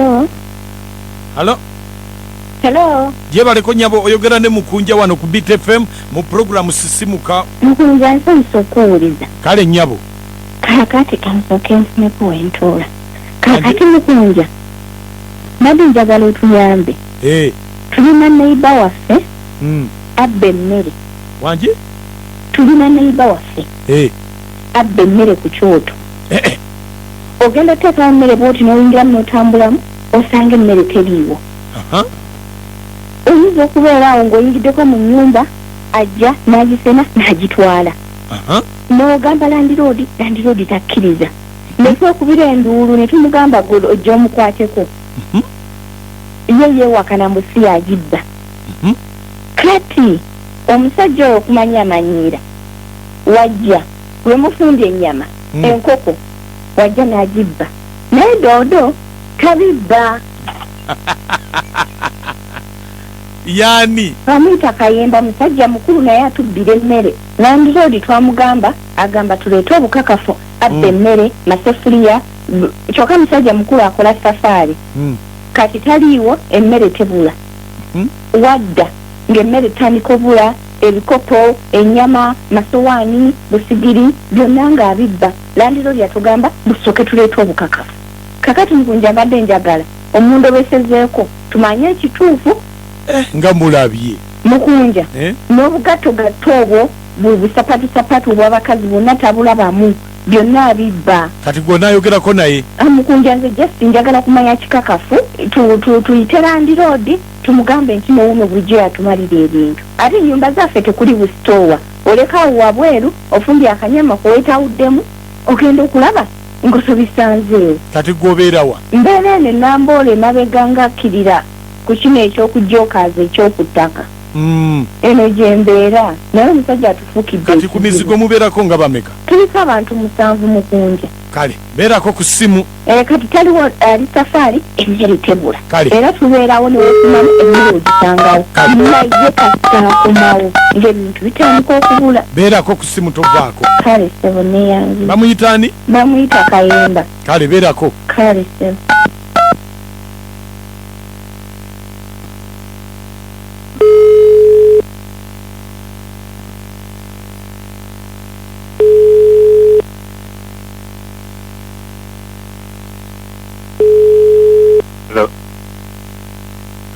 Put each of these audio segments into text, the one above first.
Hello. Hello. Hello. Je baliko nyabo oyogera ne Mukunja wano ku Beat FM mu program sisimuka. Mukunja nso kuwuliza. Kale nyabo. Kakati kansoke nfune kuwentola. Kakati Mukunja. Nadi njagala otuyambe. Tulina neighbor waffe. Abbe Mmere. Wanji? Tulina neighbor waffe. Abbe Mmere ku kyoto. Ogenda teeka mmere bwoti n'oyingiramu n'otambulamu osanga emmere teriiwo. Oyinza okubeera awo ng'oyingiddeko mu nnyumba ajja n'agisena n'agitwala. N'ogamba landiroodi takkiriza. Ne twekubira enduulu ne tumugamba gwe ojja omukwateko. Ye yeewakana mbu si yagibba. Kati omusajja oyo okumanya amanyiira wajja we mufunda ennyama enkoko wajja n'agibba naye doodo tabibba. Yani bamuyita Kayemba musajja mukulu naye atubbira emmere. Landiroodi twamugamba agamba tuleete obukakafu abba emmere masefuliya kyokka musajja mukulu akola safaari. Kati taliiwo emmere tebula. Wadda ng'emmere tandika obula ebikopo ennyama masowaani busigiri byonna ng'abibba. Landiroodi yatugamba busooke tuleete obukakafu. Kakati Mukunja mbadde njagala omundobesezeeko tumanye ekituufu. Nga mulabye Mukunja n'obugatto gatto obwo busapatu obw'abakazi bwonna tabulabamu byonna abibba. Kati gwe naayogerako naye. Mukunja nze just njagala kumanya kikakafu tuyite Landiroodi tumugambe nti muwume bulijjo yatumalira ebintu. Ate ennyumba zaffe tekuli busitoowa olekaawo wabweru ofumbye akanyama kuweetawuddemu ogenda okulaba ngosobisanzeewo. Kati gwobeerawa? Mbeera eno enamboola emabega ngakkirira ku kino eky'okujjokaaza ekyokuttaka. Eno gye mbeera naye omusajja atufuukidde. Kati ku mizigo mubeerako nga bameka? Tuliko abantu 7 Mukunja. Kale beerako ku ssimu. Kati taliwo ali safaari emmere tebula. Era tubeerawo neweefunamu emmere ogisangawo naye kasitaakomawo ng'ebintu bitandika okubula. Beerako ku ssimu tovaako. Kale ssebo neeyanzira. Bamuyita ani? Bamuyita Kayemba. Kale beerako. Kale ssebo.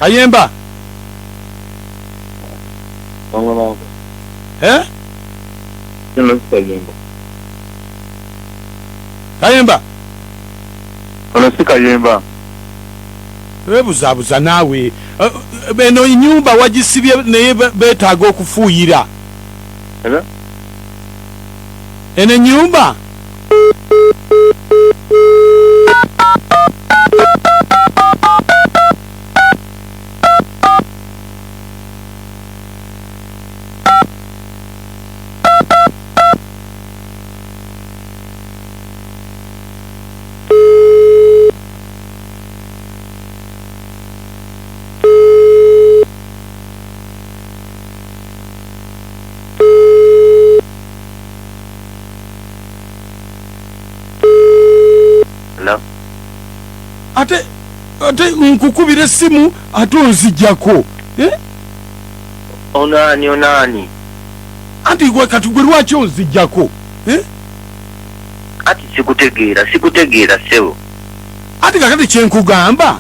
Kayemba. Kayemba. Ono si Kayemba. Weebuzaabuza naawe. Eno ennyumba wagisibye naye beetaaga okufuuyira. Eno ennyumba ate nkukubira essimu ate onzijjako. Onaani anti gwe kati gwe lwaki onzijjako? ati sikutegeera ssebo. Ati kakati kyenkugamba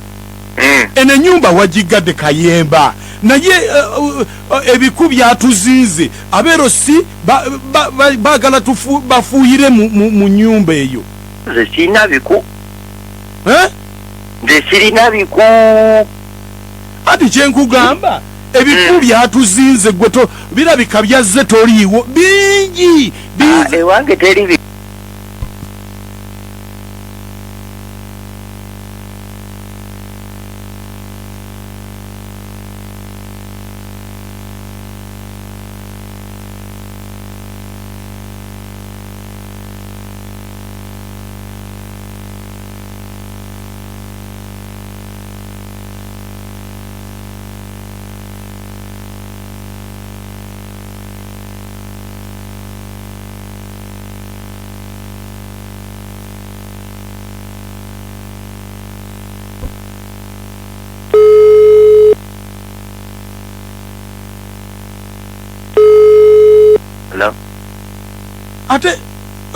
eno ennyumba wagigadde Kayemba naye ebiku byatuzinze abeero si baagala bafuuyire mu nnyumba eyo. Nze sirina biku. Nze sirina biku. Ati kyenkugamba ebiku byatuzinze gwe birabika byazze toliiwo bingi. Ewange teri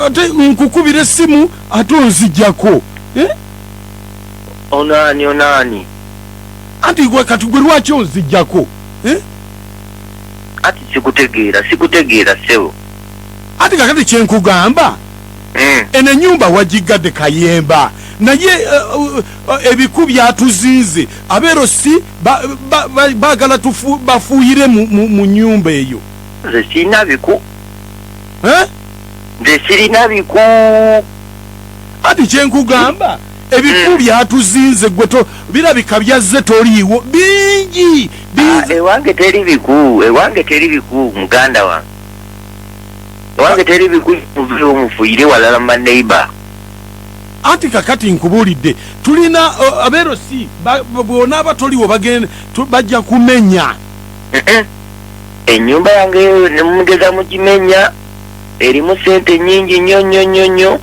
ate nkukubira essimu ate onzijjako Onani anti gwe kati gwe lwaki onzijjako ati sikutegeera sebo ati kakati kyenkugamba eno ennyumba wagigadde kayemba naye ebiku byatuzinze abeerosi baagala bafuuyire mu nnyumba eyo nze sirina biku ati kyenkugamba ebiku byatuzinze gwe birabika byazze toliiwo bingi ewange teri biku muganda wange ewange teri biku mufuuyire walala maneiba anti kakati nkubuulidde tulina abeerosi bwona abatoliwo bajja kumenya ennyumba yange nemugeza mukimenya erimu sente nyingi nnyo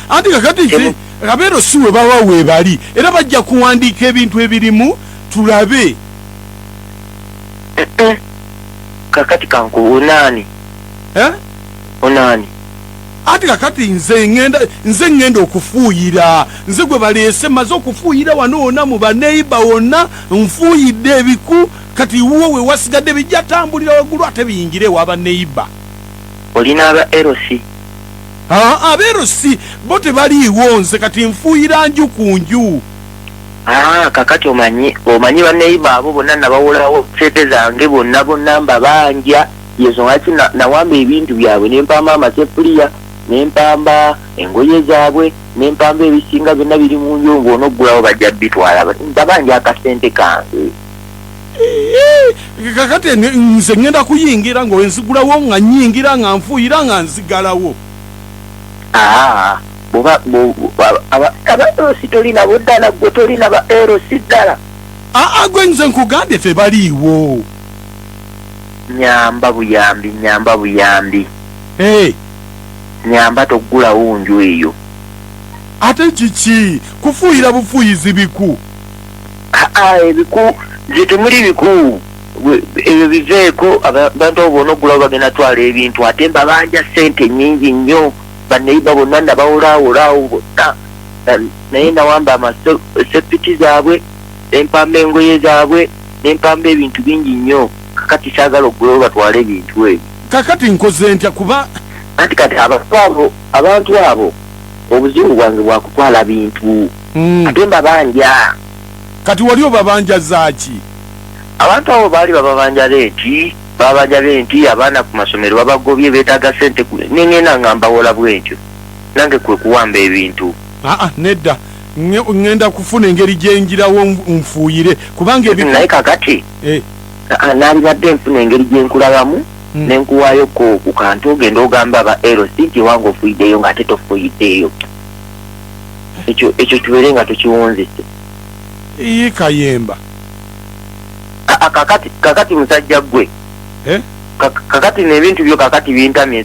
anti kakati abeerosi we baba weebali era bajja kuwandiika ebintu ebirimu tulabe kakati kanku onani ati kakati nze ngenda okufuuyira nze gwe baleese maze okufuuyira wano wonna mu baneiba wonna nfuuyidde ebiku kati wowe wasigadde bijja tambulira waggulu ate biyingire w'abaneiba olina aba erosi abeerosi bo tebaliiwo nze kati nfuuyira nju ku nju kakati omanyi baneiba abo bonna nabawolawo sente zange bonna mbabanja yezo ngaki nawamba ebintu byabwe nempamba amasefuliya nempamba engoye zaabwe nempamba ebisinga byonna biri mu nju ng'onoggulawo bajja bitwala babanja akasente kange kakati nze ngenda kuyingira nga wenzigulawo nga nyingira nga nfuuyira nga nzigalawo abaerosi tolina buddala gwe tolina ba erosi ddala gwe nze nkugambye tebaliiwo nyamba buyambi nyamba toggulawo nju eyo ate kiki kufuuyira bufuuyizi biku ebiku zetemuli biku ebyo biveeko abantu abo bona oggulawo bagenda twala ebintu ate mbabanja sente nyingi nnyo baneiba bonna nabawolaawolaawo bonna naye nawamba amasepiti zaabwe nempamba engoye zaabwe nempamba ebintu bingi nnyo kakati saagala oggulawo batwala ebintu ebyo kakati nkoze ntya kuba anti kati abantu abo obuzibu bwange bwakutwala bintu ate mbabanja kati wali obabanja zaaki abantu abo baali bababanja leeti abaana ku masomero babagobye beetaaga sente nengenda nga mbawola bwentyo nange kwe kuwamba ebintu nedda ngenda kufuna engeri gyenjirawo nfuuyire kubanga naye kakati naalibadde nfuna engeri gyenkulabamu nenkuwaayo ku kantu ogenda ogamba aba erosi nti ewange ofuuyiddeyo ng'ate tofuuyiddeyo ekyo tubeere nga tukiwonzese iye kayemba kakati musajja gwe kakati n'ebintu byo kakati bintamye